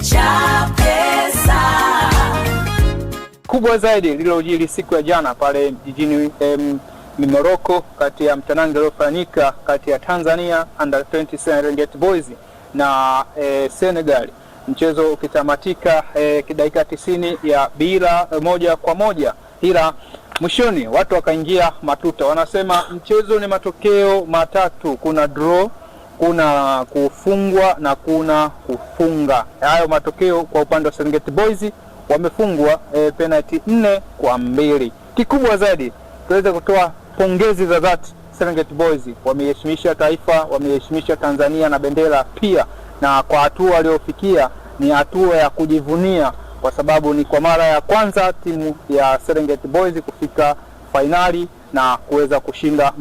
Chapesa. Kubwa zaidi lililojiri siku ya jana pale jijini Morocco kati ya mtanange uliofanyika kati ya Tanzania Under 20 Serengeti Boys na Senegal, mchezo ukitamatika dakika 90 ya bila 1-1, ila mwishoni watu wakaingia matuta. Wanasema mchezo ni matokeo matatu, kuna draw, kuna kufungwa na kuna kufunga. Hayo matokeo kwa upande wa Serengeti Boys wamefungwa penalty 4-2. Kikubwa zaidi tuweze kutoa pongezi za dhati. Serengeti Boys wameheshimisha taifa, wameheshimisha Tanzania na bendera pia, na kwa hatua waliofikia ni hatua ya kujivunia, kwa sababu ni kwa mara ya kwanza timu ya Serengeti Boys kufika fainali na kuweza kushinda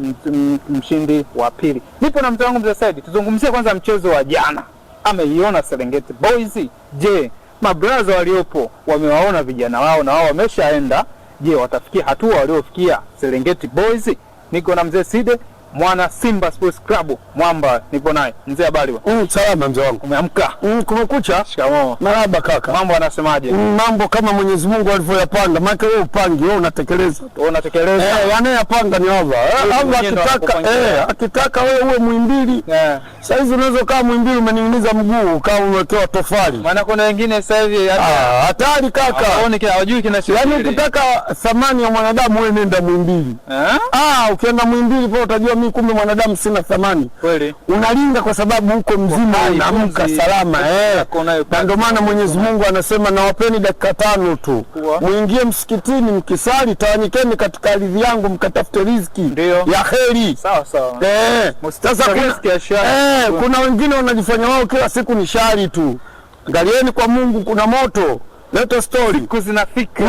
mshindi wa pili. Nipo na mzee wangu Mzee Said, tuzungumzie kwanza mchezo wa jana. Ameiona Serengeti Boys? Je, mabraza waliopo wamewaona vijana wao na wao wameshaenda? Je, watafikia hatua waliofikia Serengeti Boys? Niko na Mzee Side, mwana Simba Sports Club Mwamba, nipo naye. Mzee, habari bwana? Salama mzee wangu. Umeamka? Kumekucha? Shikamoo. Marhaba kaka. Mambo anasemaje? Mambo kama Mwenyezi Mungu alivyoyapanga. Maana wewe upangi, wewe unatekeleza. Wewe unatekeleza. Yanayapanga ni Allah. Allah akitaka wewe uwe Muhimbili. Sasa hizi unaweza kaa Muhimbili umening'iniza mguu, kaa umewekewa tofali. Maana kuna wengine sasa hivi hatari kaka. Hawaoni kile, hawajui kinachotokea. Yaani ukitaka thamani ya mwanadamu wewe nenda Muhimbili. Ukienda Muhimbili po utajua mimi kumbe mwanadamu sina thamani. Kweli. Unalinda kwa sababu huko mzima unaamka salama. Na ndio maana Mwenyezi Mungu anasema nawapeni dakika 5 tu. Muingie msikitini mkisali, tawanyikeni katika ardhi yangu mkatafute riziki ya kheri. Sawa sawa. Sasa kuna wengine wanajifanya wao kila siku ni shari tu. Angalieni kwa Mungu kuna moto. Leta story. Siku zinafika.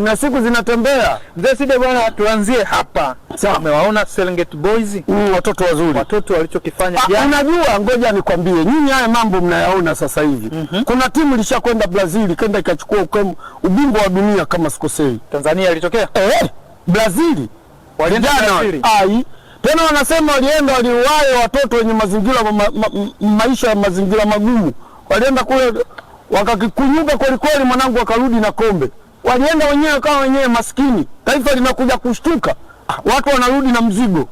Na siku zinatembea. Mzee Side bwana, tuanzie hapa. Umewaona Serengeti Boys? Watoto wazuri. Watoto walichokifanya jana. Unajua, ngoja nikwambie, nyinyi haya mambo mnayaona sasa hivi. Kuna timu ilishakwenda Brazil, kenda ikachukua ubingwa wa dunia kama sikosei. Tanzania ilitokea? Brazil. Walienda Brazil. Tena wanasema walienda waliwae watoto wenye mazingira maisha ya mazingira magumu. Walienda kule wakakikunyuka kweli kweli, mwanangu akarudi na kombe. Walienda wenyewe kama wenyewe maskini. Taifa linakuja kushtuka. Watu wanarudi na mzigo.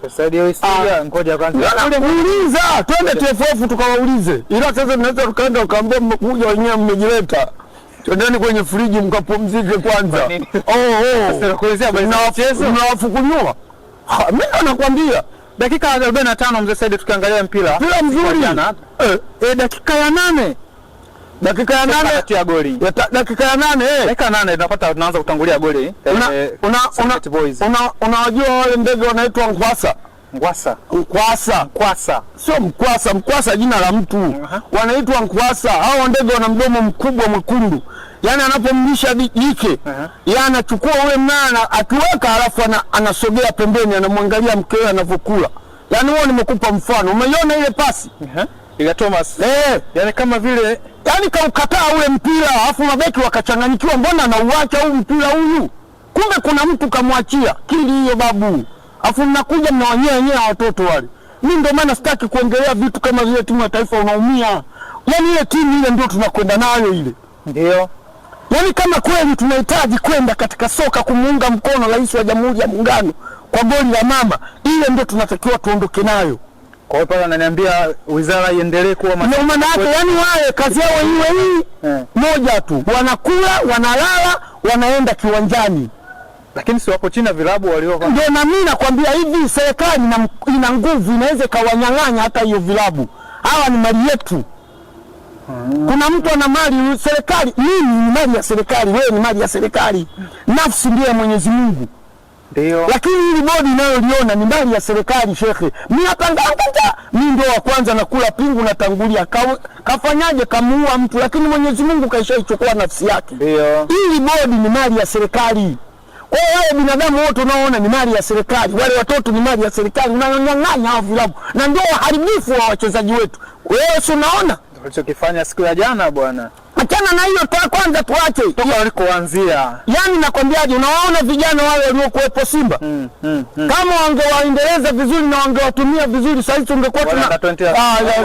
Sasa ndio historia, ngoja kwanza. Uuliza, twende TFF tukawaulize. Ila sasa tunaweza tukaenda ukaambia mmoja wenyewe mmejileta. Twendeni kwenye friji mkapumzike kwanza. Sasa kuelezea mchezo mnawafukunyua. Mimi nakwambia dakika 45 Mzee Said, tukiangalia mpira mzuri. Dakika ya 8. Dakika ya 8 atia goli. Dakika ya 8 Dakika 8 tunapata tunaanza kutangulia goli. Unawajua wale ndege wanaitwa ngwasa? Ngwasa. Sio mkwasa, mkwasa jina la mtu. Wanaitwa ngwasa. Hao ndege wana mdomo mkubwa mwekundu. Yaani anapomlisha jike, yeye anachukua ule mnana akiweka, alafu anasogea pembeni, anamwangalia mkewe anavyokula. Yaani wewe nimekupa mfano. Umeiona ile pasi? Ile Thomas. Yaani kama vile kaukataa ule mpira, alafu mabeki wakachanganyikiwa, mbona anauacha huu mpira huyu? Kumbe kuna mtu kamwachia. Kili hiyo babu. Alafu mnakuja mnawanyea watoto wale. Mimi ndio maana sitaki kuongelea vitu kama vile timu ya taifa unaumia. Yaani ile timu ile ndio tunakwenda nayo ile. Ndio. Yaani kama kweli tunahitaji kwenda katika soka kumuunga mkono Rais wa Jamhuri ya Muungano kwa goli la mama, ile ndio tunatakiwa tuondoke nayo. Kwa hiyo pale ananiambia wizara iendelee kuwa ndio maana yake, yani wale kazi yao iwe hii moja tu. Wanakula, wanalala, wanaenda kiwanjani. Lakini si wapo China vilabu walio kwa. Ndio na mimi nakwambia hivi, serikali ina nguvu, inaweza kawanyang'anya hata hiyo vilabu. Hawa ni mali yetu. Kuna mtu ana mali, serikali, mimi ni mali ya serikali, wewe ni mali ya serikali. Nafsi ndiyo ya Mwenyezi Mungu. Ndio. Lakini hili bodi inayoliona ni mali ya serikali, shekhe. Mimi hapa mimi ndio wa kwanza nakula pingu na tangulia. Kafanyaje kamuua mtu, lakini Mwenyezi Mungu kaishaichukua nafsi yake. Ndio. Hili bodi ni mali ya serikali. Kwa hiyo wale binadamu wote unaoona ni mali ya serikali, wale watoto ni mali ya serikali, unanyang'anya hao vilabu. Na ndio waharibifu wa wachezaji wetu. Wewe si unaona walichokifanya siku ya jana bwana? Achana na hiyo kwanza tuache. Toka walikoanzia. Yaani nakwambiaje, unawaona vijana wale waliokuwepo Simba. Kama wangewaendeleza vizuri na wangewatumia vizuri sasa tungekuwa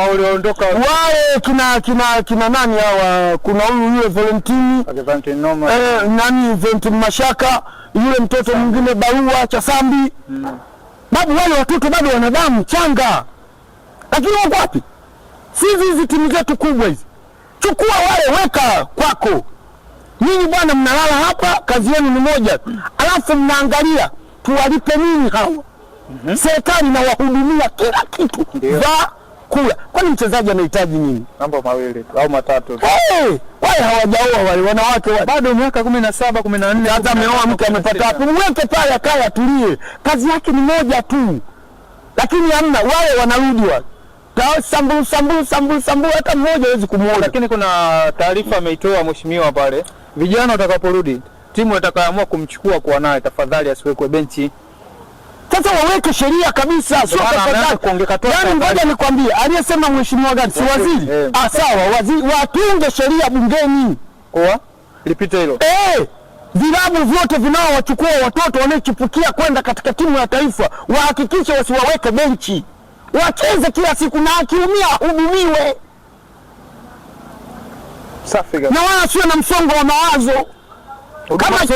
waliondoka wale kina nani hawa, kuna huyu yule Valentini nani Valentini Mashaka, yule mtoto mwingine Barua Chasambi. Babu wale watoto bado wana damu changa. Lakini wako wapi? Hizi timu zetu kubwa hizi. Chukua wale weka kwako. Nyinyi bwana mnalala hapa, kazi yenu ni moja. Alafu mnaangalia tuwalipe nini hao? Serikali na wahudumia kila kitu. Za kula. Kwani mchezaji anahitaji nini? Mambo mawili au matatu. Wale hawajaoa wale wanawake wale. Bado miaka 17, 14 hata ameoa mke amepata hapo. Mweke pale akaya atulie. Kazi yake ni moja tu. Lakini hamna wale wanarudi wale. Sambu hata mmoja hawezi kumuona. Lakini kuna taarifa ameitoa mheshimiwa pale. Vijana watakaporudi, timu itakayoamua kumchukua kwa naye tafadhali asiwekwe benchi. Sasa waweke sheria kabisa, sio tafadhali. Yaani ngoja nikwambie, aliyesema mheshimiwa gani? Si waziri? Sawa, waziri watunge sheria bungeni. Kwa lipite hilo. Vilabu vyote vinaowachukua watoto wanaochipukia kwenda katika timu ya taifa, wahakikishe wasiwaweke benchi. Wacheze kila siku na akiumia hudumiwe. Safi. Na wala sio na msongo wa mawazo. Kama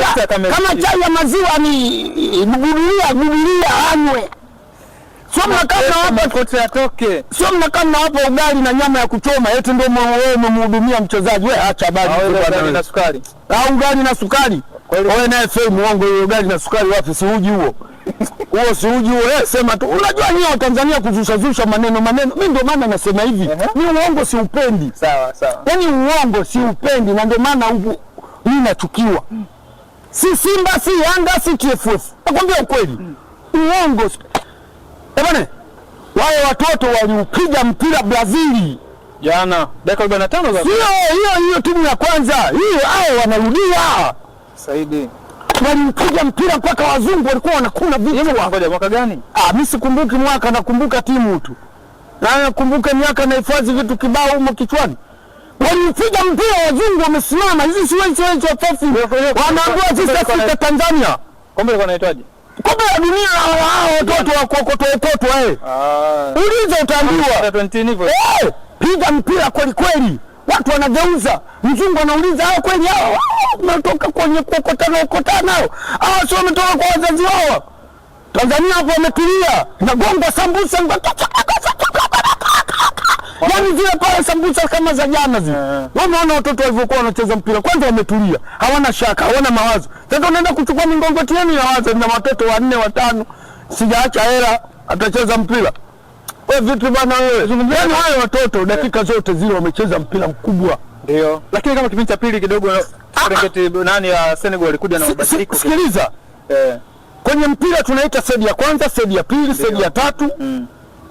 chai ya maziwa ni gudulia anywe. Sio mnakaa hapa kote atoke. Sio mnakaa hapa ugali na nyama ya kuchoma eti ndio wewe umemhudumia mchezaji. Wewe acha habari na sukari. Au ugali na sukari. Wewe naye sema muongo, hiyo ugali na sukari wapi? Si uji huo. Huo si uji huo. Sema tu. Unajua nyinyi wa Tanzania kuzusha maneno. Mimi ndio maana nasema hivi. Mimi uongo si upendi. Sawa. Yaani uongo si upendi na ndio maana mimi nachukiwa. Si Simba, si Yanga, si TFF. Nakwambia ukweli. Uongo. Bwana, wale watoto waliupiga mpira Brazil jana dakika 45 za. Hiyo timu ya kwanza. Hiyo hao wanarudia. Saidi. Waliupiga mpira mpaka wazungu walikuwa wanakuna vichwa. Ngoja mwaka gani? Mimi sikumbuki mwaka, nakumbuka timu tu. Na nakumbuka miaka na hifadhi vitu kibao huko kichwani. Waliupiga mpira wazungu wamesimama. Hizi siwezi wapofu. Wanaambiwa sisi Afrika Tanzania. Kombe liko nahitaji. Kombe la dunia hao watoto wa kokoto Uliza utaambiwa. 20 hivyo. Piga mpira kweli kweli. Watu wanageuza. Mzungu anauliza hao kweli hao wanatoka kwenye kokotana hao. Hao sio wametoka kwa wazazi wao. Tanzania hapo wametulia. Nagonga sambusa yaani zile pale sambusa kama za jana zile. Unaona watoto walivyokuwa wanacheza mpira. Kwanza wametulia. Hawana shaka, hawana mawazo. Sasa unaenda kuchukua mingongoti yenu ya wazo na watoto 4 5. Sijaacha hela atacheza mpira. Wewe vipi bwana wewe? Yaani wale watoto dakika zote zile wamecheza mpira mkubwa. Ndio. Lakini kama kipindi cha pili kidogo Serengeti nani ya Senegal alikuja na mabadiliko. Sikiliza. Kwenye mpira tunaita sedi ya kwanza, sedi ya pili, sedi ya tatu.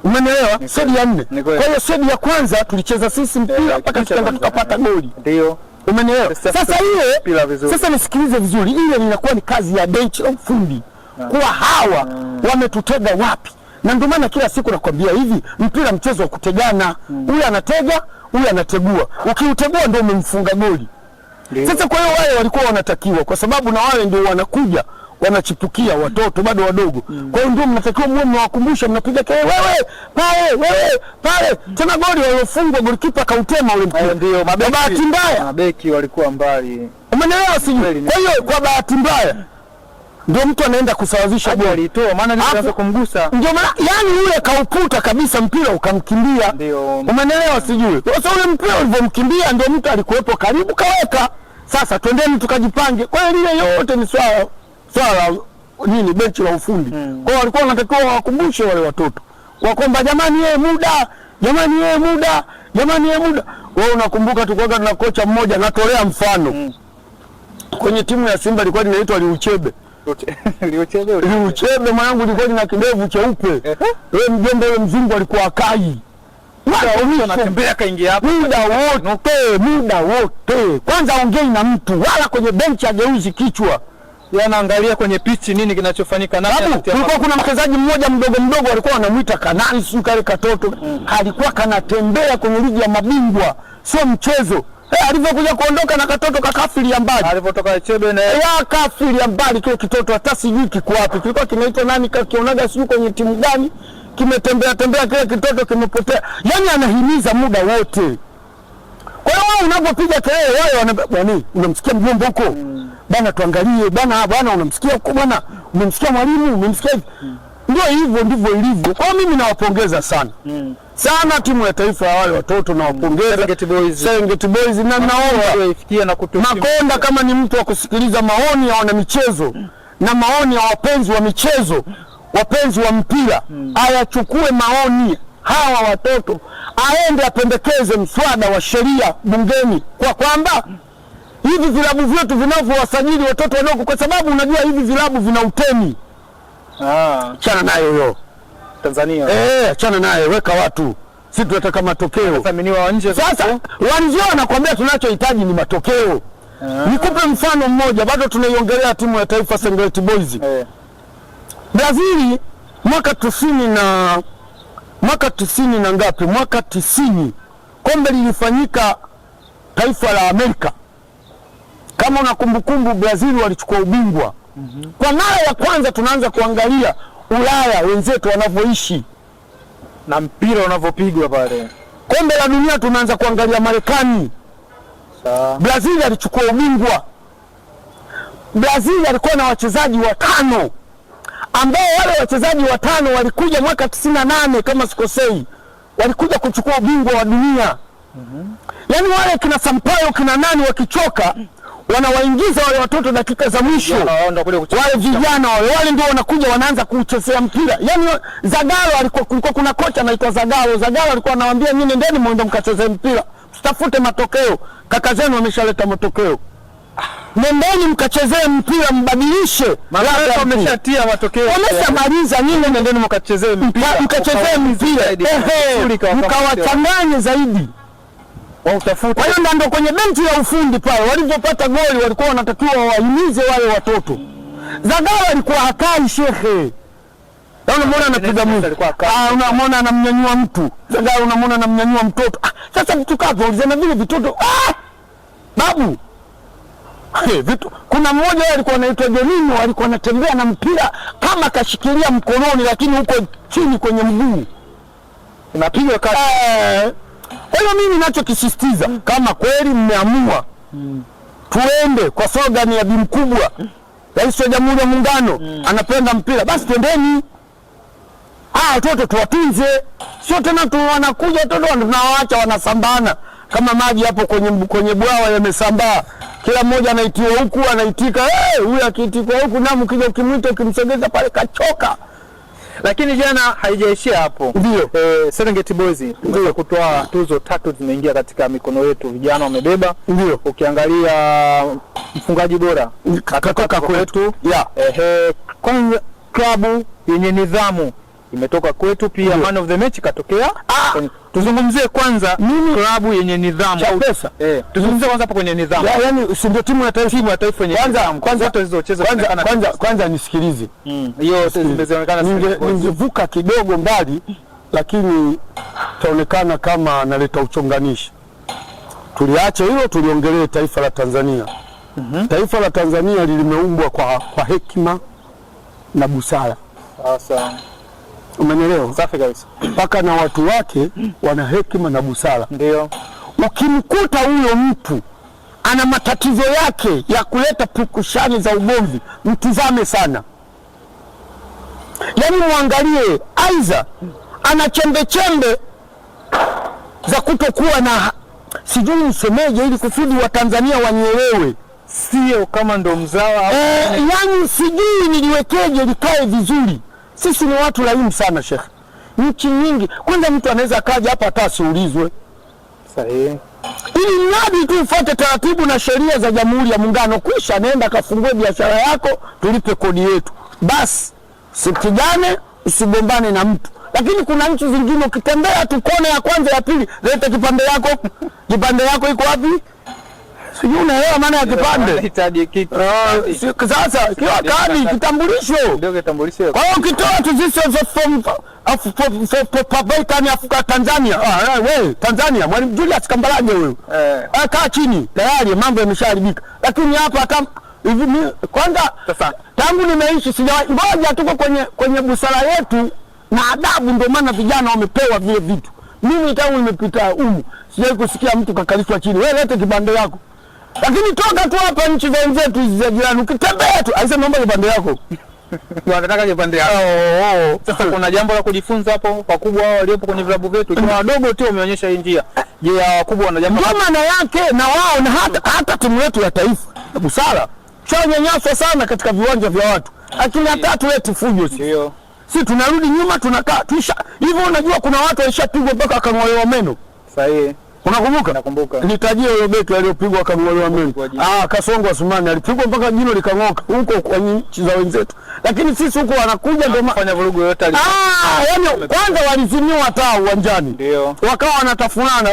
Umenielewa? Sedi ya 4. Kwa hiyo sedi ya kwanza tulicheza sisi mpira mpaka tukapata goli. Ndio. Umenielewa? Sasa ile sasa nisikilize vizuri. Ile inakuwa ni kazi ya benchi la ufundi. Kwa hawa wametutega wapi? Na ndio maana kila siku nakwambia hivi, mpira mchezo wa kutegana. Huyu anatega, huyu anategua. Ukiutegua ndio umemfunga goli. Sasa kwa hiyo wale walikuwa wanatakiwa, kwa sababu na wale ndio wanakuja wanachipukia watoto bado wadogo. Kwa hiyo ndio mnatakiwa muwe mnawakumbusha, mnapiga kelele wewe pale tena goli waliofungwa golikipa kautema ule mpira. Ndio bahati mbaya mabeki walikuwa mbali. Umeelewa sijui? Kwa hiyo kwa bahati mbaya ndio mtu anaenda kusawazisha goli alitoa, maana nilianza kumgusa. Ndio maana yani yule kauputa kabisa mpira ukamkimbia. Ndio. Umeelewa sijui? Sasa ule mpira ulivyomkimbia ndio mtu alikuwepo karibu kaweka. Sasa twendeni tukajipange. Kwa hiyo ile yote ni swala nini benchi la ufundi. Kwa hiyo walikuwa wanatakiwa wawakumbushe wale watoto. Wakomba jamani muda. Wewe unakumbuka tulikuwa na kocha mmoja, natolea mfano. Kwenye timu ya Simba ilikuwa inaitwa Liuchebe. Liuchebe mwanangu ilikuwa na kidevu cheupe. Wewe mjomba yule mzungu alikuwa akai. Anatembea kaingia hapa muda wote. Kwanza ongei na mtu wala kwenye benchi ageuzi kichwa. Yanaangalia kwenye pichi nini kinachofanyika nani. Kulikuwa kuna mchezaji mmoja mdogo walikuwa wanamuita Kanani, si kale katoto. Alikuwa kanatembea kwenye ligi ya mabingwa. Sio mchezo. Alivyokuja kuondoka na katoto kakafiri ya mbali. Alipotoka Chebe na ya kafiri ya mbali kile kitoto hata sijui kiko wapi. Kilikuwa kinaitwa nani kakionaga sijui kwenye timu gani. Kimetembea tembea kile kitoto kimepotea. Yaani anahimiza muda wote. Kwa hiyo wewe unapopiga kelele wewe bwana unamsikia mjomba huko. Bwana tuangalie bwana unamsikia huko bwana. Umemsikia mwalimu umemsikia hivi. Ndio hivyo ndivyo ilivyo. Kwa mimi nawapongeza sana. Sana timu ya taifa ya wale watoto nawapongeza. Serengeti Boys na naomba ifikie na Makonda kama ni mtu wa kusikiliza maoni ya wana michezo na maoni ya wapenzi wa michezo, wapenzi wa mpira, ayachukue maoni hawa watoto, aende apendekeze mswada wa sheria bungeni kwa kwamba hivi vilabu vyetu vinavyowasajili watoto wadogo, kwa sababu unajua hivi vilabu vina utemi. Chana nayo hiyo Tanzania. Chana naye, weka watu. Sisi tunataka matokeo. Thaminiwa nje. Sasa wanje wanakuambia tunachohitaji ni matokeo. Nikupe mfano mmoja, bado tunaiongelea timu ya taifa Serengeti Boys. Brazil mwaka 90 na ngapi? Mwaka 90 kombe lilifanyika taifa la Amerika. Kama una kumbukumbu, Brazil walichukua ubingwa. Kwa mara ya kwanza tunaanza kuangalia Ulaya wenzetu wanavyoishi na mpira unavyopigwa pale. Kombe la dunia tunaanza kuangalia Marekani. Brazil alichukua ubingwa. Brazil alikuwa na wachezaji 5 ambao wale wachezaji 5 walikuja mwaka 98 kama sikosei. Walikuja kuchukua ubingwa wa dunia. Yaani wale kina Sampaio kina nani wakichoka wanawaingiza wale watoto dakika za mwisho. Wale vijana wale ndio wanakuja wanaanza kuchezea mpira. Yaani Zagallo kulikuwa kuna kocha anaitwa Zagallo. Zagallo alikuwa anawaambia nyinyi ndeni muende mkacheze mpira. Tutafute matokeo. Kaka zenu wameshaleta matokeo. Nendeni mkachezee mpira mbadilishe. Labda wameshatia matokeo. Wameshamaliza nyinyi nendeni mkachezee mpira. Mkachezee mpira. Mkawachanganye zaidi. Kwa hiyo ndio kwenye benchi ya ufundi pale walipopata goli walikuwa wanatakiwa wahimize wale watoto. Zagallo alikuwa hakai shehe. Unamwona anapiga mwili. Unamwona anamnyanyua mtu. Zagallo unamwona anamnyanyua mtoto. Sasa mtu kapo ulizana vile vitoto. Babu. Kuna mmoja alikuwa anaitwa Jonino alikuwa anatembea na mpira kama kashikilia mkononi lakini huko chini kwenye mguu. Unapiga kasi. Kwa hiyo mimi ninachokisisitiza kama kweli mmeamua tuende kwa slogan ya Bimkubwa Rais wa Jamhuri ya Muungano anapenda mpira, basi twendeni. Watoto tuwatunze. Sio tena tu wanakuja watoto tunawaacha wanasambana kama maji hapo kwenye bwawa yamesambaa. Kila mmoja anaitiwa huku anaitika, huyu akiitikwa huku na mkija ukimwita ukimsogeza pale kachoka. Lakini jana haijaishia hapo. Ndio. Serengeti Boys ndio kutoa tuzo 3 zimeingia katika mikono yetu, vijana wamebeba. Ndio. Ukiangalia mfungaji bora katoka kwetu. Kwanza klabu yenye nidhamu imetoka kwetu pia. Man of the match katokea. Tuzungumzie kwanza klabu yenye nidhamu. Chapesa. Tuzungumzie kwanza hapo kwenye nidhamu. Yaani si ndio timu ya taifa yenye kwanza zote zilizocheza kwanza nisikilize. Hiyo zimezionekana ningevuka kidogo mbali lakini taonekana kama naleta uchonganishi. Tuliache hilo tuliongelee taifa la Tanzania. Taifa la Tanzania limeumbwa kwa hekima na busara. Sasa umenielewa? Safi kabisa. Mpaka na watu wake wana hekima na busara. Ndio. Ukimkuta huyo mtu ana matatizo yake ya kuleta pukushani za ugomvi, mtizame sana. Yaani muangalie aiza ana chembe za kutokuwa na sijui nisemeje ili kusudi wa Tanzania wanielewe. Sio kama ndo mzawa yaani sijui niliwekeje likae vizuri. Sisi ni watu laini sana Sheikh. Nchi nyingi kwanza mtu anaweza kaja hapa hata asiulizwe. Sahihi. Ili mradi tu ufuate taratibu na sheria za Jamhuri ya Muungano, kisha nenda kafungue biashara yako, tulipe kodi yetu. Basi usipigane, usigombane na mtu. Lakini kuna nchi zingine ukitembea tu kona ya kwanza ya pili, leta kipande yako. Kipande yako iko wapi? Sijui unaelewa maana ya kipande. Unahitaji kitu. Sasa kiwa kadi kitambulisho. Ndio kitambulisho. Kwa hiyo ukitoa tu sisi afu papaikani Afrika Tanzania. Wewe Tanzania Mwalimu Julius Kambarage huyo. Kaa chini tayari mambo yameshaharibika. Lakini hapa hata hivi kwanza sasa tangu nimeishi sijawahi, ngoja tuko kwenye busara yetu na adabu, ndio maana vijana wamepewa vile vitu. Mimi tangu nimepita humu sijawahi kusikia mtu kakalishwa chini, wewe lete kibando yako. Lakini toka tu hapa nchi za wenzetu hizi za jirani, ukitembea tu aisema naomba kibando yako. Wanataka kipande yao. Sasa kuna jambo la kujifunza hapo wakubwa wao waliopo kwenye vilabu vyetu. Kwa wadogo tu wameonyesha hii njia. Je, ya wakubwa wana jambo kama maana yake na wao na hata timu yetu ya taifa. Busara. Chanyanyaswa sana katika viwanja vya watu. Lakini hata tulete fujo sisi. Ndio. Sisi tunarudi nyuma tunakaa. Hivyo unajua kuna watu walishapigwa mpaka akang'olewa meno. Sahihi. Unakumbuka? Nakumbuka. Nitajie yule beki aliyopigwa akang'olewa meno. Kasongo Asumani alipigwa mpaka jino likang'oka huko kwa nchi za wenzetu. Lakini sisi huko wanakuja ndio kufanya vurugu yote yani kwanza walizimiwa taa uwanjani. Ndio. Wakawa wanatafunana.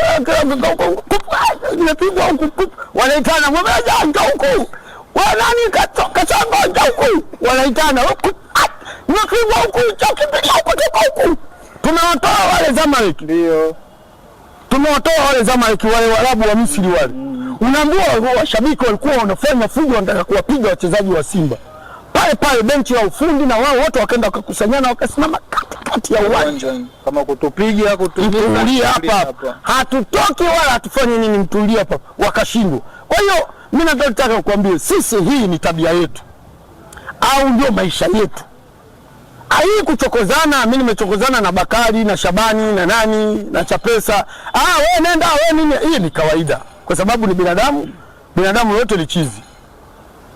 Nimepigwa huko. Wanaitana mmoja huko. Wanani kasongo huko. Wanaitana huko. Nimepigwa huko, chakipigwa huko huko. Tunawatoa wale Zamalek. Ndio. Tumewatoa wale Zamalek wale Waarabu wa Misri wale. Unaambiwa washabiki walikuwa wanafanya fujo, wanataka kuwapiga wachezaji wa Simba. Pale benchi la ufundi na wao wote wakaenda wakakusanyana wakasimama katikati ya uwanja. Kama kutupiga kutulia hapa. Hatutoki wala hatufanye nini, mtulia hapa. Wakashindwa. Kwa hiyo mimi nataka kukuambia sisi hii ni tabia yetu. Au ndio maisha yetu. Hii kuchokozana, mimi nimechokozana na Bakari na Shabani na nani na Chapesa. Wewe nenda wewe nini? Hii ni kawaida. Kwa sababu ni binadamu. Binadamu yote ni chizi.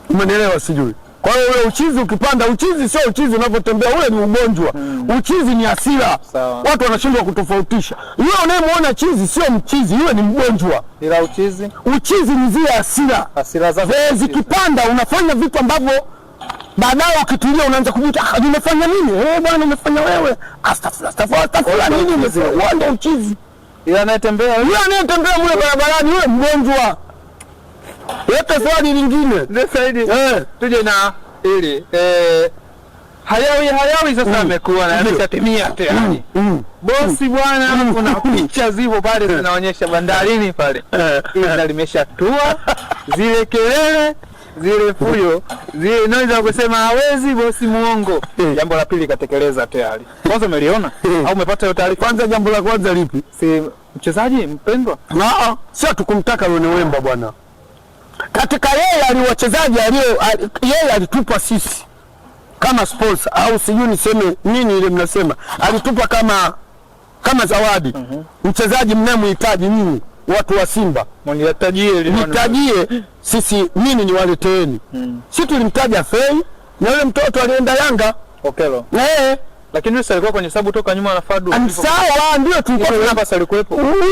Umenielewa sijui. Kwa hiyo ule uchizi ukipanda, uchizi sio uchizi unavyotembea, ule ni ugonjwa. Uchizi ni hasira. Watu wanashindwa kutofautisha. Yule unayemuona chizi sio mchizi, yule ni mgonjwa. Ila uchizi ni zile hasira. Hasira zako zikipanda unafanya vitu ambavyo baadaye ukitulia unaanza kujuta, nimefanya nini? Bwana nimefanya wewe. Astaghfirullah nini nimefanya? Wewe ndio uchizi. Yule anayetembea mule barabarani yule mgonjwa. Yote swali lingine. Ndio Saidi. Tuje na ili hayawi sasa amekuwa na ameshatimia tayari. Bosi bwana, kuna picha zipo pale zinaonyesha bandarini pale. Ile limeshatua zile kelele zile fujo zile naweza kusema hawezi bosi muongo. Jambo la pili katekeleza tayari. Kwanza umeliona au umepata hiyo taarifa? Kwanza jambo la kwanza lipi? Si mchezaji mpendwa? Sio tukumtaka Lone Wemba bwana. Katika yeye wachezaji yeye alitupa sisi kama sports au sijui niseme nini ile mnasema. Alitupa kama zawadi. Mchezaji mnayemhitaji nyinyi watu wa Simba. Nitajie sisi nini niwaleteeni. Sisi tulimtaja Fei na yule mtoto alienda Yanga Okelo. Lakini yule alikuwa kwenye sababu toka nyuma na Fadu. Sawa ndio tulikuwa hapa alikuwepo. Huyo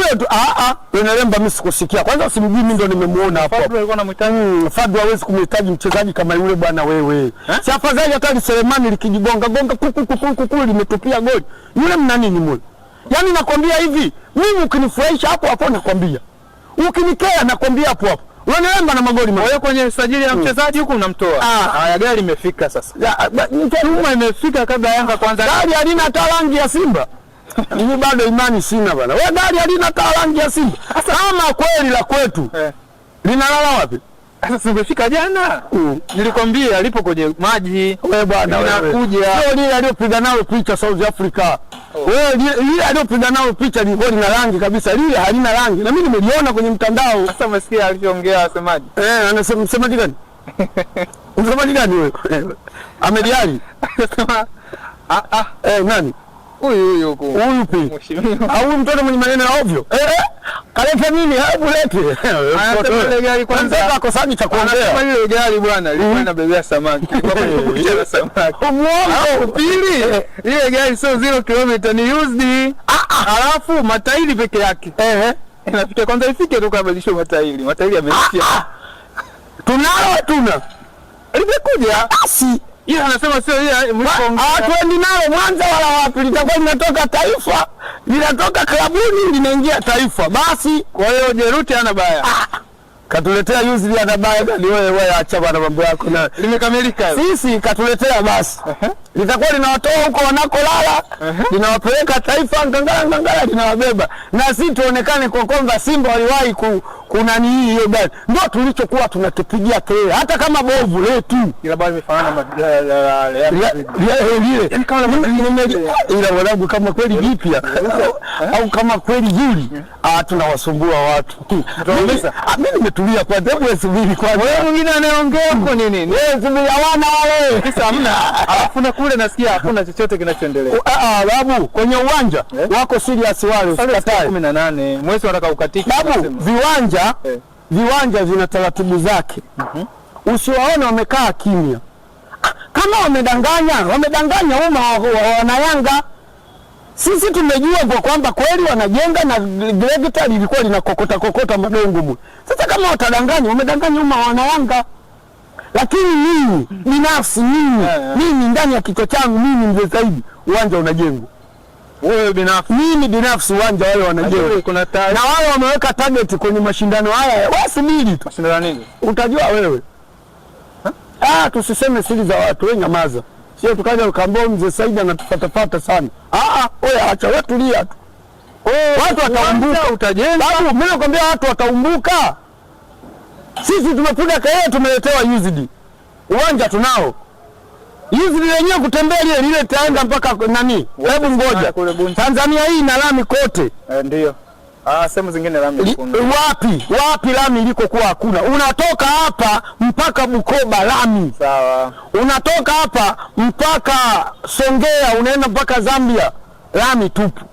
Lenemba mimi sikusikia. Kwanza simjui mimi ndo nimemuona hapo. Fadu alikuwa anamhitaji. Fadu hawezi kumhitaji mchezaji kama yule bwana wewe. Si afadhali hata Selemani likijibonga kuku limetupia goli. Yule mna nini mule? Yaani nakwambia hivi, mimi ukinifurahisha hapo hapo nakwambia. Ukinikea nakwambia hapo hapo. Lenemba na magoli wewe kwenye sajili ya mchezaji huko unamtoa. Haya gari limefika sasa. Nyuma imefika kabla Yanga kwanza. Gari halina hata rangi ya Simba. Mimi bado imani sina bana. Wewe gari halina hata rangi ya Simba. Kama kweli la kwetu. Linalala wapi? Sasa umefika jana. Nilikwambia alipo kwenye maji. Wewe bwana unakuja. Sio lile aliyopiga nalo picha South Africa. Wewe lile aliyopiga nalo picha ni goli na rangi kabisa. Lile halina rangi. Na mimi nimeliona kwenye mtandao. Sasa umesikia alichoongea asemaje? Anasema msemaji gani? Msemaji gani wewe? Ahmed Ally. Nani? Huyu huko. Huyu pi. Au mtoto mwenye maneno ya ovyo. Kaleta nini? Hebu lete. Ile gari kwanza akosani cha kuongea. Anasema ile gari bwana ilikuwa inabebea samaki. Ilikuwa inabebea samaki. Muongo. Pili, ile gari sio 0 km ni used. Alafu matairi peke yake. Inapita kwanza ifike tu kabadilisha matairi. Matairi yameishia. Tuna. Limekuja. Basi. Yeye anasema sio yeye hatuendi nalo Mwanza wala wapi, litakuwa linatoka taifa, linatoka klabuni linaingia taifa. Basi kwa hiyo Jeruti ana baya. Katuletea yuzi ana baya, ni wewe acha bana mambo yako na limekamilika. Sisi katuletea basi. litakuwa linawatoa huko wanakolala, linawapeleka Taifa ngangala linawabeba, na sisi tuonekane kwa kwamba Simba waliwahi kunani hiyo gani. Ndio tulichokuwa tunakipigia kelele, hata kama bovu letu ila bado imefanana yani ila wanangu kama kweli jipya au kama kweli zuri, tunawasumbua watu. Mimi nimetulia kwa sababu subiri kwa wewe, mwingine anaongea huko nini, wewe subiri hawana wale kisa hamna, alafu na kule nasikia hakuna chochote kinachoendelea. Babu kwenye uwanja wako serious wale, usikatae. 18 mwezi wanataka ukatiki babu, viwanja vina taratibu zake. Usiwaone wamekaa kimya. Kama wamedanganya umma wana Yanga. Sisi tumejua kwa kwamba kweli wanajenga na gregeta lilikuwa linakokota madongo mwe. Sasa kama wamedanganya umma wana Yanga. Lakini mimi binafsi mimi ndani ya kichwa changu mimi Mzee Saidi, uwanja unajengwa. Wewe binafsi? Mimi binafsi uwanja wale wanajengwa. Na wale wameweka target kwenye mashindano haya. Wasubiri tu. Mashindano nini? Utajua wewe. Tusiseme siri za watu, wewe nyamaza. Sio tukaja ukambao Mzee Saidi anatufatafata sana. Wewe acha, wewe tulia tu. Watu wataumbuka, utajenga. Babu, mimi nakwambia watu wataumbuka. Sisi tumepiga kelele, tumeletewa UZD. Uwanja tunao. UZD lenyewe kutembea lile taenda mpaka nani? Hebu ngoja. Tanzania hii ina lami kote. Ndio. Sehemu zingine lami iko. Wapi lami iliko kuwa hakuna. Unatoka hapa mpaka Bukoba lami. Sawa. Unatoka hapa mpaka Songea, unaenda mpaka Zambia lami tupu.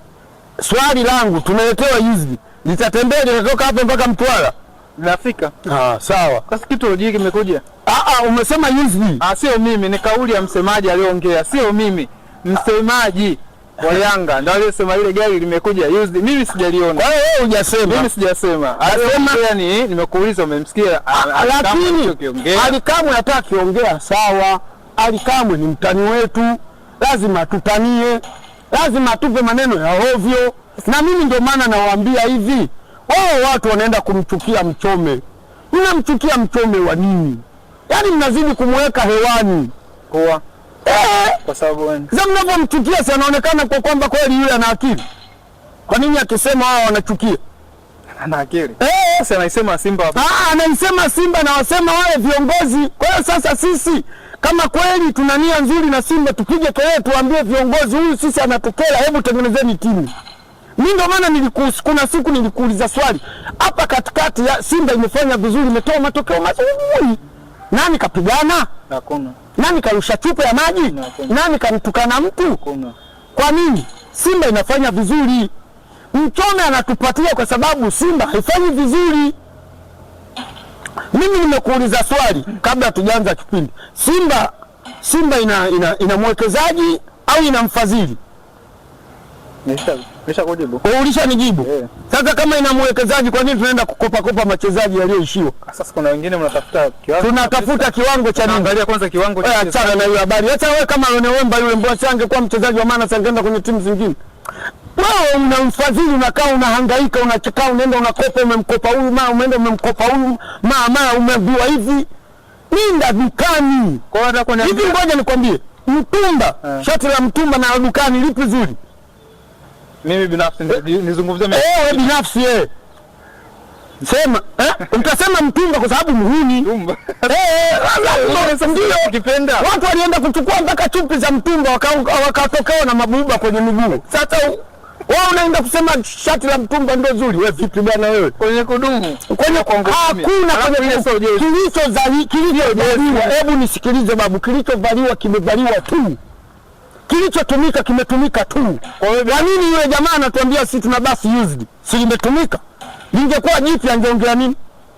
Swali langu, tumeletewa UZD. Litatembea linatoka hapa mpaka Mtwara. Nafika. Sawa. Sasa kitu lojiki kimekuja. Umesema UZD. Sio mimi, ni kauli ya msemaji aliyoongea. Sio mimi. Msemaji wa Yanga ndio aliyesema ile gari limekuja UZD. Mimi sijaliona. Kwa hiyo wewe hujasema. Mimi sijasema. Alisema yani, nimekuuliza umemsikia. Lakini Alikamwe hataka kiongea sawa. Alikamwe ni mtani wetu. Lazima tutanie. Lazima tupe maneno ya ovyo. Na mimi ndio maana nawaambia hivi. Watu wanaenda kumchukia Mchome. Mnamchukia Mchome wa nini? Yaani mnazidi kumweka hewani. Kwa sababu wewe. Sasa mnapomchukia si anaonekana kwa kwamba kweli yule ana akili. Kwa nini akisema wao wanachukia? Ana akili. Sasa anaisema Simba hapa. Anaisema Simba na wasema wale viongozi. Kwa hiyo sasa sisi kama kweli tuna nia nzuri na Simba, tupige kelele tuambie viongozi, huyu sisi anatukera, hebu tengenezeni timu. Mimi ndio maana kuna siku nilikuuliza swali. Hapa katikati ya Simba imefanya vizuri, imetoa matokeo mazuri. Nani kapigana? Hakuna. Nani karusha chupa ya maji? Nani kamtukana mtu? Hakuna. Kwa nini? Simba inafanya vizuri. Mchome anatupatia kwa sababu Simba haifanyi vizuri. Mimi nimekuuliza swali kabla hatujaanza kipindi. Simba ina mwekezaji au ina mfadhili? Nisha kujibu. Ulishanijibu. Sasa kama ina mwekezaji, kwa nini tunaenda kukopa machezaji yaliyoishiwa? Sasa kuna wengine mnatafuta kiwango. Tunatafuta kiwango cha nini? Angalia kwanza kiwango cha. Achana na hiyo habari. Acha wewe kama Lone Wemba yule mbona angekuwa mchezaji wa maana sangeenda kwenye timu zingine. Wewe una mfadhili, unakaa unahangaika, unachekaa, unaenda unakopa, umemkopa huyu, umeenda umemkopa huyu, umeambiwa hivi. Ninda dukani. Kwa hata kwenye hivi, ngoja nikwambie. Mtumba, shati la mtumba na dukani lipi zuri? Mimi binafsi nizungumzie mimi. Wewe binafsi sema, utasema mtumba kwa sababu muhuni. Mtumba. Ndio ukipenda. Watu walienda kuchukua mpaka chupi za mtumba wakatokewa na mabuba kwenye miguu. Sasa wewe unaenda kusema shati la mtumba ndio zuri. Wewe vipi bwana wewe? Kwenye kudumu. Kwenye hakuna kwenye kilichovaliwa. Hebu nisikilize babu, kilichovaliwa kimevaliwa tu. Kilichotumika kimetumika tu. Kwa nini yule jamaa anatuambia sisi tuna basi UZD? Si limetumika. Lingekuwa jipya angeongea nini?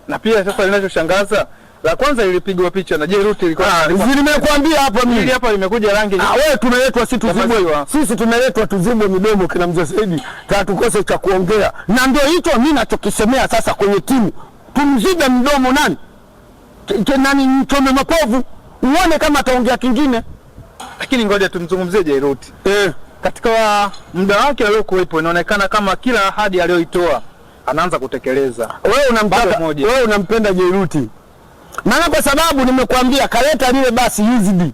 Na pia sasa linachoshangaza, la kwanza ilipigwa picha na Jeruti ilikuwa. Nimekuambia hapa mimi. Hili hapa limekuja rangi. Wewe tumeletwa sisi tuzibwe. Sisi tumeletwa tuzibwe midomo kina Mzee Saidi. Tukose cha kuongea. Na ndio hicho mimi nachokisemea sasa kwenye timu. Tumzibe mdomo nani? Nani Mchome mapovu? Uone kama ataongea kingine. Lakini ngoja tumzungumzie Jeruti. Katika muda wake aliokuwepo inaonekana kama kila ahadi aliyoitoa anaanza kutekeleza. Wewe unampenda Jeruti. Maana kwa sababu nimekuambia kaleta lile basi UZD.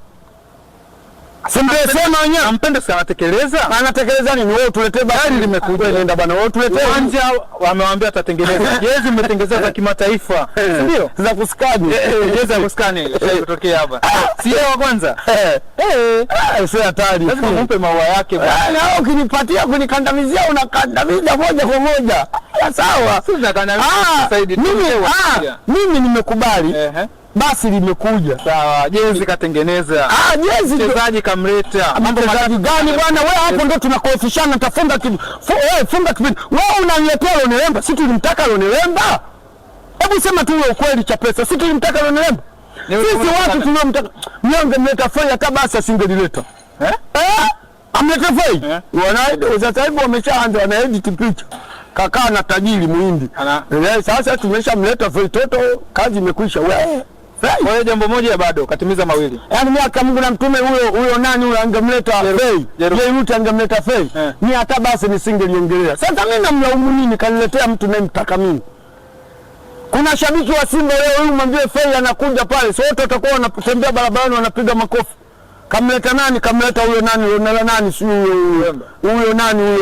Sema wenyewe. Nampenda sana anatekeleza. Anatekeleza nini? Wewe tuletee basi limekuja nenda bana. Wewe tuletee. Uwanja wamewaambia atatengeneza. Jezi mmetengeneza za kimataifa. Ndio? Za kuskani. Jezi za kuskani kutokea hapa. Sio wa kwanza. Sio hatari. Lazima umpe maua yake bwana. Na ukinipatia kunikandamizia unakandamiza moja kwa moja. Sawa. Sisi tunakandamiza Saidi. Mimi nimekubali. Basi limekuja. Sawa, jezi katengeneza. Jezi mchezaji kamleta. Mchezaji gani bwana? Wewe hapo ndo tunakoofishana tafunga kitu. Funga kitu. Wewe unaniletea Lonelemba. Sisi tulimtaka Lonelemba. Hebu sema tu ukweli cha pesa. Sisi tulimtaka Lonelemba. Sisi watu tuliomtaka. Mnyonge mleta Fei hata basi asingelileta. Amleta Fei. Wanaenda sasa hivi wameshaanza wanaedit picha. Kakaa na tajiri Muhindi. Sasa tumeshamleta Fei Toto, kazi imekwisha. Wewe kwa hiyo jambo moja bado katimiza mawili. Yaani miaka Mungu na mtume huyo nani huyo angemleta Fei. Yeye mtu angemleta Fei. Ni hata basi nisingeliongelea. Sasa mimi namlaumu nini kaniletea mtu nayemtaka mimi? Kuna shabiki wa Simba leo huyu mwambie Fei anakuja pale. So wote watakuwa wanatembea barabarani wanapiga makofi. Kamleta nani? Kamleta huyo nani si huyo nani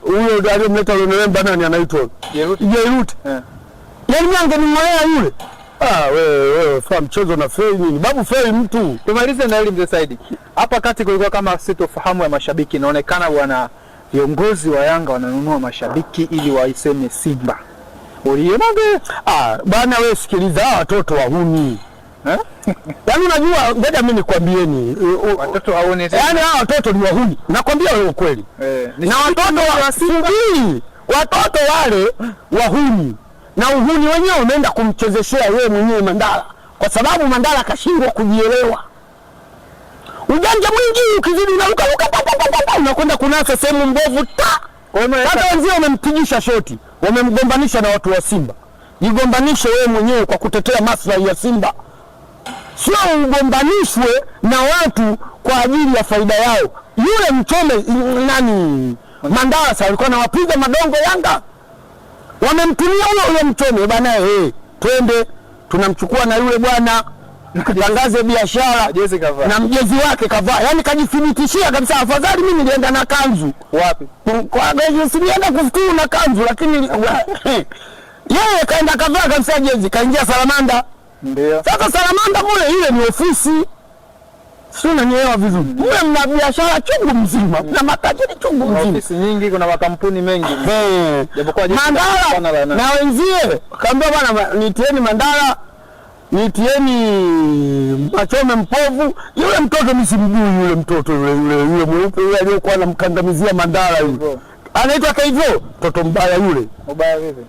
huyo aliyemleta Lonelemba nani anaitwa? Jeruti. Yaani mimi angening'olea yule. Wewe fahamu mchezo na Fei nini? Babu Fei mtu. Tumalize na hili mzee Saidi. Hapa kati kulikuwa kama sitofahamu ya mashabiki. Inaonekana bwana viongozi wa Yanga wananunua mashabiki ili waiseme Simba. Ulionaje? Bwana wewe sikiliza watoto wahuni. Yaani unajua ngoja mimi nikwambieni watoto waone. Yaani hao watoto ni wahuni. Nakwambia wewe ukweli. Na watoto wa Simba watoto wale wahuni. Na uhuni wenyewe umeenda kumchezeshea yeye mwenyewe Mandala. Kwa sababu Mandala akashindwa kujielewa. Ujanja mwingi ukizidi unaruka unakwenda kunasa sehemu mbovu ta. Hata wenzio wamempigisha shoti, wamemgombanisha na watu wa Simba. Jigombanishe wewe mwenyewe kwa kutetea maslahi ya Simba. Sio ugombanishwe na watu kwa ajili ya faida yao. Yule Mchome nani Mandala sasa alikuwa anawapiga madongo Yanga. Wamemtumia yule Mchome bwana twende tunamchukua na yule bwana tutangaze biashara na mjezi wake kavaa. Yaani kajithibitishia kabisa afadhali mimi nilienda na kanzu. Wapi? Kwa gari sinienda kufuturu na kanzu lakini yeye kaenda kavaa kabisa jezi kaingia Salamanda. Ndio. Sasa Salamanda mule ile ni ofisi. Sio unanielewa vizuri. Mule mna biashara chungu mzima. Na matajiri chungu mzima. Ofisi nyingi kuna makampuni mengi. Japokuwa Mandala na wenzie kaambia bwana nitieni Mandala nitieni Machome mpovu. Yule mtoto mimi simjui yule mtoto yule mweupe yule aliyokuwa anamkandamizia Mandala yule. Anaitwa Kaivo, mtoto mbaya yule. Mbaya vipi?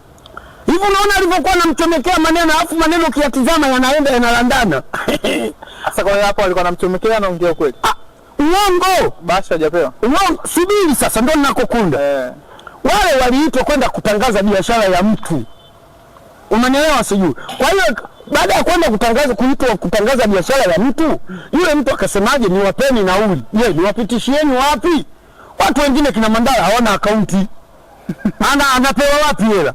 Hivi unaona alivyokuwa anamchomekea maneno alafu maneno ukiyatizama yanaenda yanalandana. Sasa kwa hapo alikuwa anamchomekea anaongea kweli. Uongo. Basi hajapewa. Uongo. Subiri sasa ndio ninakokunda. Wale waliitwa kwenda kutangaza biashara ya mtu. Umenielewa sijui. Kwa hiyo baada ya kwenda kutangaza biashara ya mtu, yule mtu akasemaje niwapeni nauli. Je, niwapitishieni wapi? Watu wengine kina Mandala hawana akaunti. Anapewa wapi hela?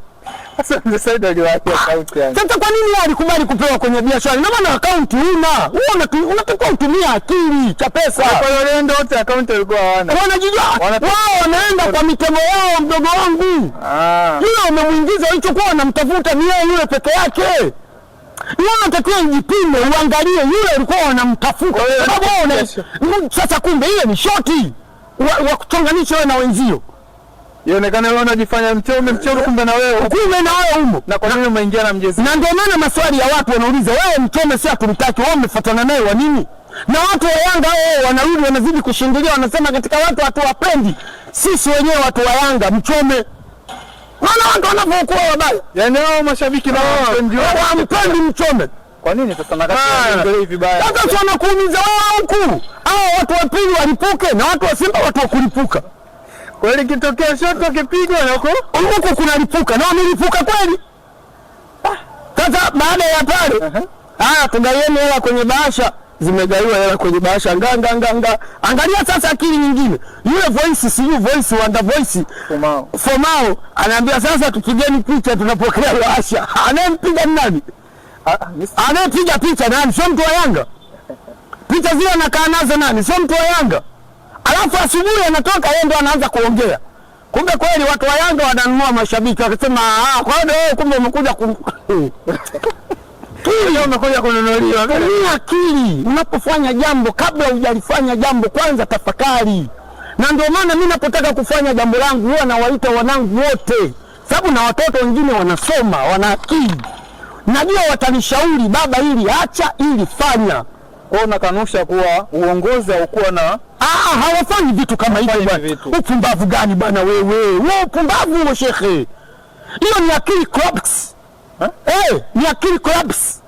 Sasa Saidi aliwapi akaunti yani? Sasa kwa nini walikubali kupewa kwenye biashara? Na maana akaunti huna. Wewe unatakiwa utumie akili cha pesa. Kwa hiyo ndio wote akaunti walikuwa hawana. Wanajijua. Wao wanaenda kwa mitego yao mdogo wangu. Yule umemuingiza alichokuwa anamtafuta ni yeye yule peke yake. Yule unatakiwa ujipime uangalie yule alikuwa anamtafuta. Sasa kumbe ile ni shoti. Wa kuchonganisha wewe na wenzio. Ionekana wewe unajifanya mchome kumbe na wewe humo. Na kwa nini umeingia na mjezi? Na ndio maana maswali ya watu wanauliza wewe Mchome si hatumtaki, wewe umefuatana naye wa nini? Na watu wa Yanga wao wanarudi wanazidi kushindilia wanasema katika watu hatuwapendi. Sisi wenyewe watu wa Yanga Mchome. Maana watu wanapokuwa wabaya. Yaani wao mashabiki na hawampendi Mchome. Kwa nini sasa nakati hivi vibaya? Sasa wanakuumiza wao huku. Hao watu wa pili walipuke na watu wa Simba watu wa kulipuka. Kweli kitokea shoti akipigwa huko kunalipuka na wamelipuka kweli. Sasa baada ya pale tugaieni hela kwenye bahasha, zimegaiwa hela kwenye bahasha nganga. Angalia sasa akili nyingine. Yule voice wanda voice Fomao anaambia sasa tupigeni picha tunapokea bahasha. Anayempiga nani? Anayepiga picha nani? Sio mtu wa Yanga. Picha zile anakaa nazo nani? Sio mtu wa Yanga. Alafu asubuhi anatoka yeye ndo anaanza kuongea. Kumbe kweli watu wa Yanga wananunua mashabiki, wakasema kwa hiyo kumbe umekuja Leo umekuja kununuliwa. Ni akili. Unapofanya jambo, kabla hujalifanya jambo, kwanza tafakari. Na ndio maana mimi napotaka kufanya jambo langu huwa nawaita wanangu wote, sababu na watoto wengine wanasoma, wana akili. Najua watanishauri, baba, ili acha, ili fanya. Kwa unakanusha kuwa uongozi haukuwa na hawafanyi vitu kama hivyo bwana. Upumbavu gani bwana wewe? Wewe upumbavu wewe shekhe. Hiyo ni akili clubs. Ni akili clubs.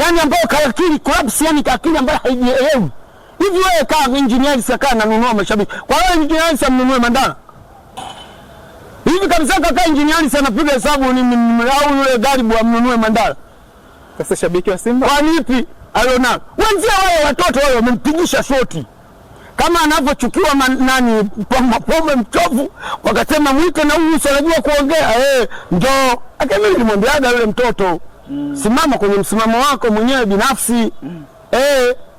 Yaani ambao akili clubs, yani akili ambayo haijielewi. Hivi wewe kama engineer saka ananunua mashabiki. Kwa hiyo engineer samnunue Mandala. Hivi kabisa kaka engineer sana piga hesabu ni au yule Garibu amnunue Mandala. Sasa shabiki wa Simba kwa nipi? Aliona wenzia wale watoto wale wamempigisha shoti. Kama anavyochukiwa nani pombe mchovu, wakasema mwite na huyu anajua kuongea. Njoo. Akami nilimwambiaga yule mtoto, simama kwenye msimamo wako mwenyewe binafsi.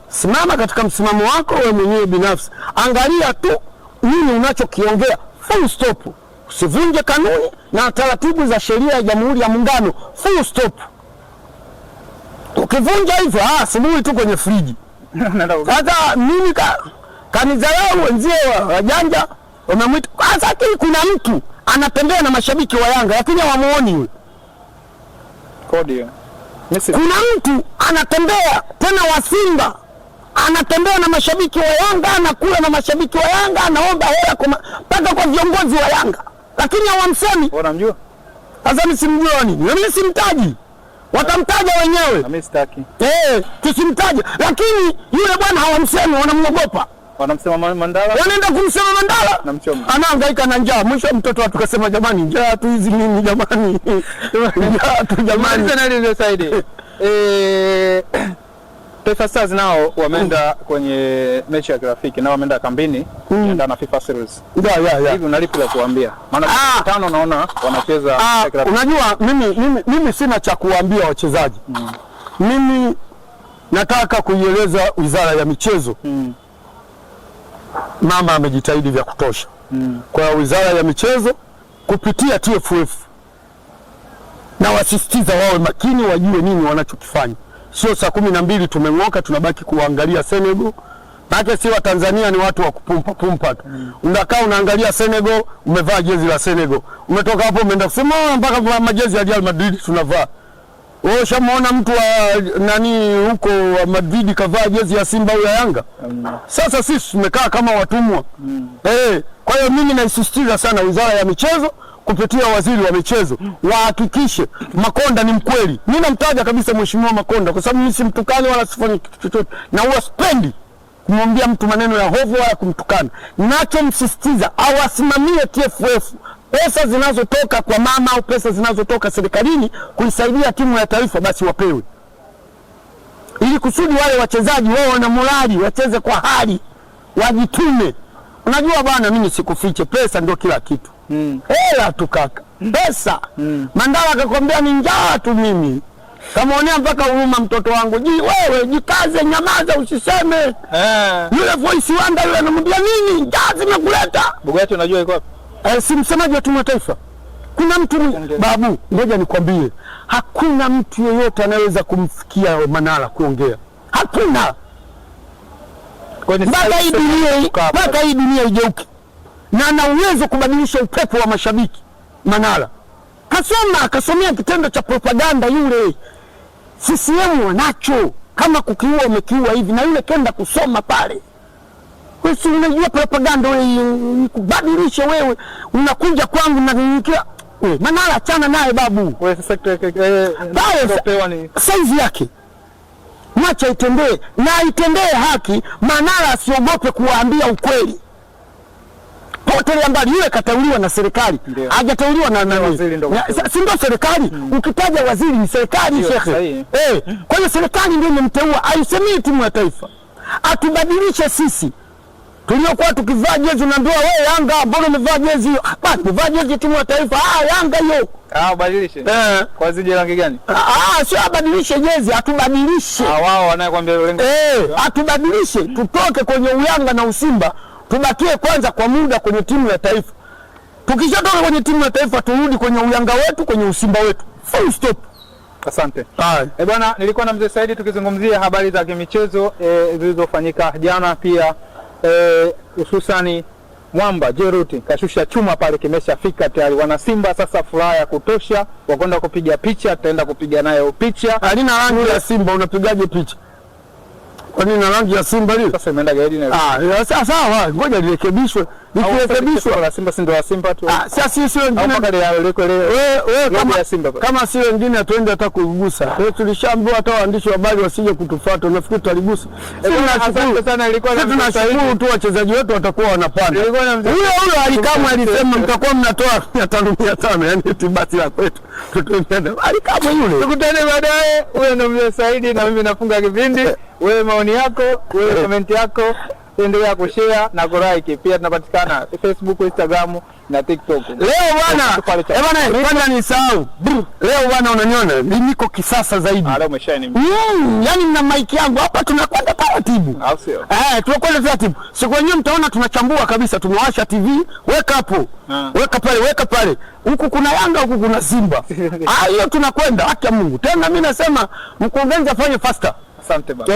Simama katika msimamo wako wewe mwenyewe binafsi. Angalia tu nini unachokiongea. Full stop. Usivunje kanuni na taratibu za sheria ya Jamhuri ya Muungano. Full stop. Ukivunja hivyo, simuhi tu kwenye friji. Sasa mimi kanizarau wenzie wajanja wamemwita. Sasa kuna mtu anatembea na mashabiki wa Yanga lakini hawamuoni yule. Kodi. Kuna mtu anatembea tena wa Simba, anatembea na mashabiki wa Yanga, anakula na mashabiki wa Yanga, anaomba hela mpaka kwa viongozi wa Yanga. Lakini hawamsemi. Unamjua? Sasa mimi simjua nini? Mimi simtaji. Watamtaja wenyewe. Mimi sitaki. Tusimtaje. Lakini yule bwana hawamsemi, wanamwogopa. Wanamsema Mandala. Wanaenda kumsema Mandala. Namchoma. Anahangaika na njaa. Mwisho mtoto watu kasema jamani, njaa tu hizi nini jamani? Njaa tu jamani. Tena ndio Saidi. Taifa Stars nao wameenda kwenye mechi ya kirafiki, nao wameenda kambini kujiandaa na FIFA Series. Hivi unalipi la kuambia? Maana tano naona wanacheza unajua mimi sina cha kuambia wachezaji. Mimi nataka kuieleza Wizara ya Michezo. Mama amejitahidi vya kutosha. Kwa Wizara ya Michezo kupitia TFF na wasisitiza wawe makini, wajue nini wanachokifanya. Sio saa 12 tumeng'oka tunabaki kuangalia Senegal. Maana si wa Tanzania ni watu wa kupumpa tu. Unakaa unaangalia Senegal, umevaa jezi la Senegal. Umetoka hapo umeenda kusema mpaka majezi ya Real Madrid tunavaa. Wewe ushamuona mtu wa nani huko wa Madrid kavaa jezi ya Simba au ya Yanga? Sasa sisi tumekaa kama watumwa. Kwa hiyo mimi naisisitiza sana Wizara ya Michezo kupitia waziri wa michezo wahakikishe Makonda ni mkweli. Mimi namtaja kabisa Mheshimiwa Makonda kwa sababu mimi si mtukani wala sifanyi kitu chochote, na huwa sipendi kumwambia mtu maneno ya hovyo wala kumtukana. Ninachomsisitiza awasimamie TFF pesa zinazotoka kwa mama au pesa zinazotoka serikalini kuisaidia timu ya taifa, basi wapewe, ili kusudi wale wachezaji wao na morali wacheze kwa hali, wajitume. Unajua bwana, mimi sikufiche, pesa ndio kila kitu. Hela tu kaka, pesa. Mandala akakwambia ni njaa tu. Mimi kamaonea mpaka huruma mtoto wangu, wewe jikaze, nyamaza, usiseme. Yule voice wanda yule anamwambia nini, njaa zimekuleta. Bugatti unajua iko wapi? Si msemaji wa timu ya taifa. Kuna mtu babu, ngoja nikwambie, hakuna mtu yeyote anaweza kumfikia Manara kuongea. Hakuna. Mpaka hii dunia igeuke. Na ana uwezo kubadilisha upepo wa mashabiki. Manara akasomea kitendo cha propaganda yule. CCM wanacho, kama kukiua umekiua hivi, na yule kenda kusoma pale. Wewe si unajua propaganda wewe kubadilisha, wewe unakuja kwangu na nikia wewe. Manara achana naye babu. Wewe sasa pewa ni size yake. Mwacha itembee na itendee haki. Manara asiogope kuwaambia ukweli. Potelea mbali, yule katauliwa na serikali. Hajatauliwa na nani? Si ndio serikali? Ukitaja waziri ni serikali shekhe. Kwa hiyo serikali ndio imemteua aisemie timu ya taifa. Atubadilishe sisi. Tuliokuwa tukivaa jezi unaambiwa wewe Yanga mbona umevaa jezi hiyo? Basi umevaa jezi timu ya taifa. Yanga hiyo. Badilishe. Kwa zije rangi gani? Sio abadilishe jezi, atubadilishe. Wao wanayekwambia lengo. Atubadilishe, tutoke kwenye uyanga na usimba, tubakie kwanza kwa muda kwenye timu ya taifa. Tukishatoka kwenye timu ya taifa turudi kwenye uyanga wetu, kwenye usimba wetu. Full stop. Asante. Bwana, nilikuwa na mzee Saidi tukizungumzia habari za kimichezo zilizofanyika jana, pia hususani Mwamba Jeruti kashusha chuma pale, kimeshafika tayari. Wana Simba sasa furaha ya kutosha, wakwenda kupiga picha, tutaenda kupiga nayo picha. Halina rangi ya Simba, unapigaje picha? Kwa nini na rangi ya Simba lile? Sasa imeenda gaidi na sawa, ngoja lirekebishwe. Likirekebishwa la Simba si ndio Simba tu. Sasa sio wengine. Wewe kama sio wengine tuende hata kugusa. Tulishaambiwa hata waandishi wa habari wasije kutufuata. Unafikiri tutaligusa? Asante sana, ilikuwa tunashukuru tu wachezaji wetu watakuwa wanapanda. Huyo Alikamwe alisema mtakuwa mnatoa 500, yani tibati la kwetu. Alikamwe yule. Tukutane baadaye. Huyo ndio Mzee Saidi na mimi nafunga kipindi. Wewe maoni yako, wewe comment yako, endelea kushare na kulike. Pia tunapatikana Facebook, Instagram na TikTok. Leo bwana, kwanza nisahau. Leo bwana unaniona niko kisasa zaidi. Leo umeshine. Yani na mic yangu hapa tunakwenda taratibu. Au sio? Tunakwenda taratibu. Siku yenyewe mtaona tunachambua kabisa, tumewasha TV, weka hapo. Weka pale. Huku kuna Yanga, huku kuna Simba. Hiyo tunakwenda haki ya Mungu. Tena mimi nasema mkurugenzi afanye faster. Asante baba.